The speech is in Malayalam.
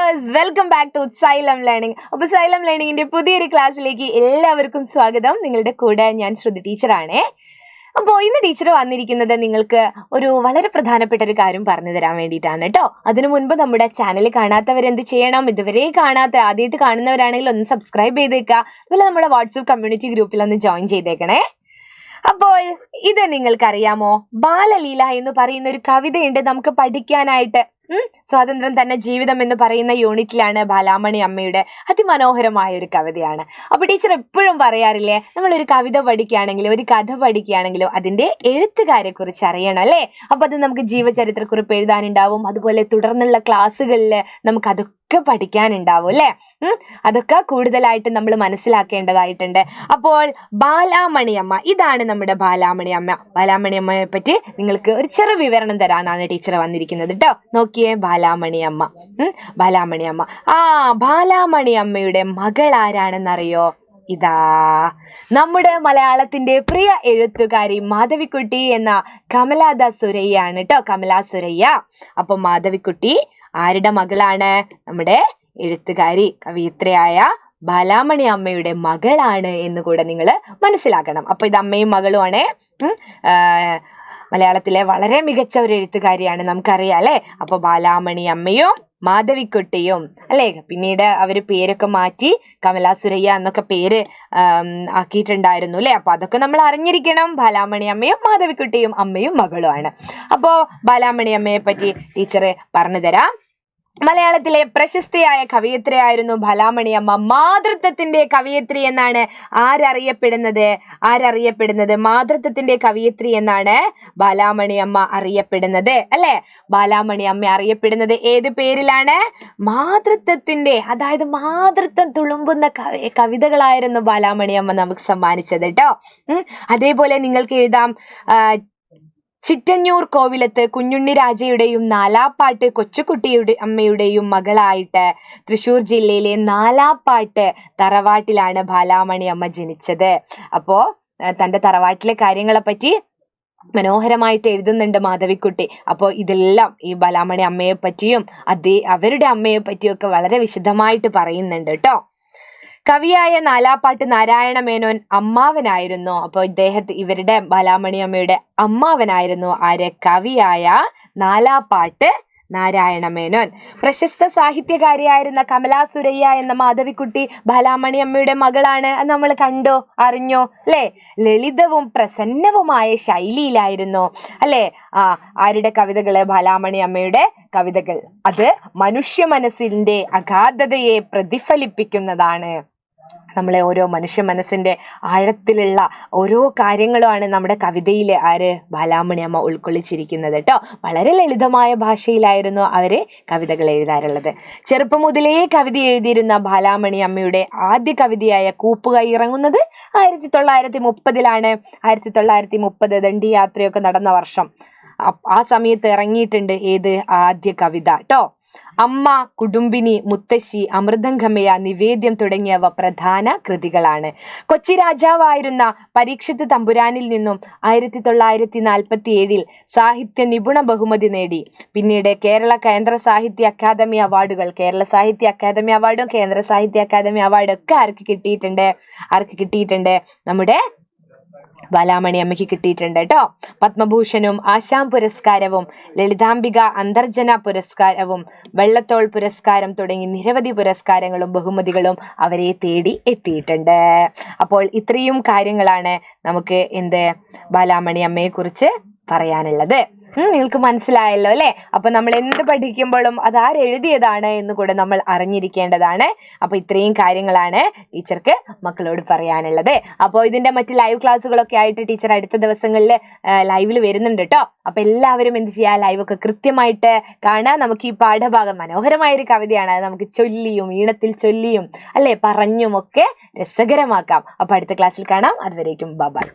Viewers, welcome back to Xylem learning. അപ്പോൾ സൈലം ലേണിംഗിന്റെ പുതിയൊരു ക്ലാസ്സിലേക്ക് എല്ലാവർക്കും സ്വാഗതം. നിങ്ങളുടെ കൂടെ ഞാൻ ശ്രുതി ടീച്ചറാണേ. അപ്പോൾ ഇന്ന് ടീച്ചർ വന്നിരിക്കുന്നത് നിങ്ങൾക്ക് ഒരു വളരെ പ്രധാനപ്പെട്ട ഒരു കാര്യം പറഞ്ഞു തരാൻ വേണ്ടിയിട്ടാണ് കേട്ടോ. അതിനു മുൻപ് നമ്മുടെ ചാനൽ കാണാത്തവരെന്ത് ചെയ്യണം? ഇതുവരെ ആദ്യമായിട്ട് കാണുന്നവരാണെങ്കിൽ ഒന്ന് സബ്സ്ക്രൈബ് ചെയ്തേക്കുക. അതുപോലെ നമ്മുടെ വാട്സപ്പ് കമ്മ്യൂണിറ്റി ഗ്രൂപ്പിൽ ഒന്ന് ജോയിൻ ചെയ്തേക്കണേ. അപ്പോൾ ഇത് നിങ്ങൾക്കറിയാമോ? ബാലലീല എന്ന് പറയുന്ന ഒരു കവിതയുണ്ട് നമുക്ക് പഠിക്കാനായിട്ട്. സ്വാതന്ത്ര്യം തന്നെ ജീവിതം എന്ന് പറയുന്ന യൂണിറ്റിലാണ് ബാലാമണി അമ്മയുടെ അതിമനോഹരമായ ഒരു കവിതയാണ്. അപ്പൊ ടീച്ചർ എപ്പോഴും പറയാറില്ലേ, നമ്മളൊരു കവിത പഠിക്കുകയാണെങ്കിലും ഒരു കഥ പഠിക്കുകയാണെങ്കിലും അതിന്റെ എഴുത്തുകാരെ കുറിച്ച് അറിയണം അല്ലേ. അപ്പൊ അത് നമുക്ക് ജീവചരിത്രക്കുറിപ്പ് എഴുതാനുണ്ടാവും. അതുപോലെ തുടർന്നുള്ള ക്ലാസ്സുകളിൽ നമുക്ക് അതൊക്കെ പഠിക്കാനുണ്ടാവും അല്ലേ. അതൊക്കെ കൂടുതലായിട്ട് നമ്മൾ മനസ്സിലാക്കേണ്ടതായിട്ടുണ്ട്. അപ്പോൾ ബാലാമണി അമ്മ, ഇതാണ് നമ്മുടെ ബാലാമണി അമ്മ. ബാലാമണി അമ്മയെ പറ്റി നിങ്ങൾക്ക് ഒരു ചെറു വിവരണം തരാനാണ് ടീച്ചർ വന്നിരിക്കുന്നത് കേട്ടോ. നോക്കിയേ, ബാലാമണി അമ്മ. ബാലാമണി അമ്മ ബാലാമണി അമ്മയുടെ മകൾ ആരാണെന്നറിയോ? ഇതാ നമ്മുടെ മലയാളത്തിന്റെ പ്രിയ എഴുത്തുകാരി മാധവിക്കുട്ടി എന്ന കമലാദ സുരയ്യാണ് കേട്ടോ. കമലാ സുരയ്യ. അപ്പൊ മാധവിക്കുട്ടി ആരുടെ മകളാണ്? നമ്മുടെ എഴുത്തുകാരി കവിയത്രിയായ ബാലാമണി അമ്മയുടെ മകളാണ് എന്ന് കൂടെ നിങ്ങൾ മനസ്സിലാക്കണം. അപ്പൊ ഇത് അമ്മയും മകളുമാണ്. മലയാളത്തിലെ വളരെ മികച്ച ഒരു എഴുത്തുകാരിയാണ്, നമുക്കറിയാം അല്ലെ. അപ്പൊ ബാലാമണി അമ്മയും മാധവിക്കുട്ടിയും അല്ലെ. പിന്നീട് അവര് പേരൊക്കെ മാറ്റി കമലാ സുരയ്യ എന്നൊക്കെ പേര് ആക്കിയിട്ടുണ്ടായിരുന്നു അല്ലെ. അപ്പൊ അതൊക്കെ നമ്മൾ അറിഞ്ഞിരിക്കണം. ബാലാമണി അമ്മയും മാധവിക്കുട്ടിയും അമ്മയും മകളുമാണ്. അപ്പോ ബാലാമണി അമ്മയെ പറ്റി ടീച്ചർ പറഞ്ഞു തരാം. മലയാളത്തിലെ പ്രശസ്തയായ കവിയത്രിയായിരുന്നു ബാലാമണി അമ്മ. മാതൃത്വത്തിന്റെ കവിയത്രി എന്നാണ് ആരറിയപ്പെടുന്നത്? മാതൃത്വത്തിന്റെ കവിയത്രി എന്നാണ് ബാലാമണി അമ്മ അറിയപ്പെടുന്നത് അല്ലെ. ബാലാമണി അമ്മ അറിയപ്പെടുന്നത് ഏത് പേരിലാണ്? മാതൃത്വത്തിന്റെ, അതായത് മാതൃത്വം തുളുമ്പുന്ന കവിതകളായിരുന്നു ബാലാമണി അമ്മ നമുക്ക് സമ്മാനിച്ചത് കേട്ടോ. അതേപോലെ നിങ്ങൾക്ക് എഴുതാം, ചിറ്റഞ്ഞൂർ കോവിലത്ത് കുഞ്ഞുണ്ണി രാജയുടെയും നാലാപ്പാട്ട് കൊച്ചുകുട്ടിയുടെ അമ്മയുടെയും മകളായിട്ട് തൃശ്ശൂർ ജില്ലയിലെ നാലാപ്പാട്ട് തറവാട്ടിലാണ് ബാലാമണി അമ്മ ജനിച്ചത്. അപ്പോ തന്റെ തറവാട്ടിലെ കാര്യങ്ങളെ പറ്റി മനോഹരമായിട്ട് എഴുതുന്നുണ്ട് മാധവിക്കുട്ടി. അപ്പോൾ ഇതെല്ലാം ഈ ബാലാമണി അമ്മയെ പറ്റിയും അവരുടെ അമ്മയെ പറ്റിയും ഒക്കെ വളരെ വിശദമായിട്ട് പറയുന്നുണ്ട് കേട്ടോ. കവിയായ നാലാപ്പാട്ട് നാരായണ മേനോൻ അമ്മാവനായിരുന്നു. അപ്പോൾ ഇവരുടെ ബാലാമണി അമ്മയുടെ അമ്മാവനായിരുന്നു ആര്? കവിയായ നാലാപ്പാട്ട് നാരായണ മേനോൻ. പ്രശസ്ത സാഹിത്യകാരിയായിരുന്ന കമലാ സുരയ്യ എന്ന മാധവിക്കുട്ടി ബാലാമണി അമ്മയുടെ മകളാണ്. അത് നമ്മൾ കണ്ടോ, അറിഞ്ഞോ അല്ലെ. ലളിതവും പ്രസന്നവുമായ ശൈലിയിലായിരുന്നു അല്ലെ ആരുടെ കവിതകള്? ബാലാമണി അമ്മയുടെ കവിതകൾ. അത് മനുഷ്യ മനസ്സിന്റെ അഗാധതയെ പ്രതിഫലിപ്പിക്കുന്നതാണ്. നമ്മളെ ഓരോ മനുഷ്യ മനസ്സിന്റെ ആഴത്തിലുള്ള ഓരോ കാര്യങ്ങളുമാണ് നമ്മുടെ കവിതയിൽ ബാലാമണി അമ്മ ഉൾക്കൊള്ളിച്ചിരിക്കുന്നത് കേട്ടോ. വളരെ ലളിതമായ ഭാഷയിലായിരുന്നു അവര് കവിതകൾ എഴുതാറുള്ളത്. ചെറുപ്പം മുതലേ കവിത എഴുതിയിരുന്ന ബാലാമണി അമ്മയുടെ ആദ്യ കവിതയായ കൂപ്പുകൈ ഇറങ്ങുന്നത് 1930 1930 ദണ്ഡി യാത്രയൊക്കെ നടന്ന വർഷം. ആ സമയത്ത് ഇറങ്ങിയിട്ടുണ്ട് ഏത് ആദ്യ കവിത കേട്ടോ. അമ്മ, കുടുംബിനി, മുത്തശ്ശി, അമൃതംഗമയ, നിവേദ്യം തുടങ്ങിയവ പ്രധാന കൃതികളാണ്. കൊച്ചി രാജാവായിരുന്ന പരീക്ഷിത്ത് തമ്പുരാനിൽ നിന്നും 1947 സാഹിത്യ നിപുണ ബഹുമതി നേടി. പിന്നീട് കേന്ദ്ര സാഹിത്യ അക്കാദമി അവാർഡുകൾ, കേരള സാഹിത്യ അക്കാദമി അവാർഡും കേന്ദ്ര സാഹിത്യ അക്കാദമി അവാർഡും ഒക്കെ ആർക്ക് കിട്ടിയിട്ടുണ്ട്? നമ്മുടെ ബാലാമണി അമ്മയ്ക്ക് കിട്ടിയിട്ടുണ്ട് കേട്ടോ. പത്മഭൂഷണും ആശാം പുരസ്കാരവും ലളിതാംബിക അന്തർജന പുരസ്കാരവും വെള്ളത്തോൾ പുരസ്കാരം തുടങ്ങി നിരവധി പുരസ്കാരങ്ങളും ബഹുമതികളും അവരെ തേടി എത്തിയിട്ടുണ്ട്. അപ്പോൾ ഇത്രയും കാര്യങ്ങളാണ് നമുക്ക് ബാലാമണി അമ്മയെ കുറിച്ച് പറയാനുള്ളത്. നിങ്ങൾക്ക് മനസ്സിലായല്ലോ അല്ലെ. അപ്പൊ നമ്മൾ എന്ത് പഠിക്കുമ്പോഴും അതാരെഴുതിയതാണ് എന്ന് കൂടെ നമ്മൾ അറിഞ്ഞിരിക്കേണ്ടതാണ്. അപ്പൊ ഇത്രയും കാര്യങ്ങളാണ് ടീച്ചർക്ക് മക്കളോട് പറയാനുള്ളത്. അപ്പോൾ ഇതിന്റെ മറ്റ് ലൈവ് ക്ലാസ്സുകളൊക്കെ ആയിട്ട് ടീച്ചർ അടുത്ത ദിവസങ്ങളിൽ ലൈവിൽ വരുന്നുണ്ട് കേട്ടോ. അപ്പൊ എല്ലാവരും എന്ത് ചെയ്യുക, ലൈവ് ഒക്കെ കൃത്യമായിട്ട് കാണുക. നമുക്ക് ഈ പാഠഭാഗം മനോഹരമായൊരു കവിതയാണ്. അത് നമുക്ക് ചൊല്ലിയും ഈണത്തിൽ ചൊല്ലിയും അല്ലെ പറഞ്ഞും ഒക്കെ രസകരമാക്കാം. അപ്പൊ അടുത്ത ക്ലാസ്സിൽ കാണാം. അതുവരേക്കും ബൈ.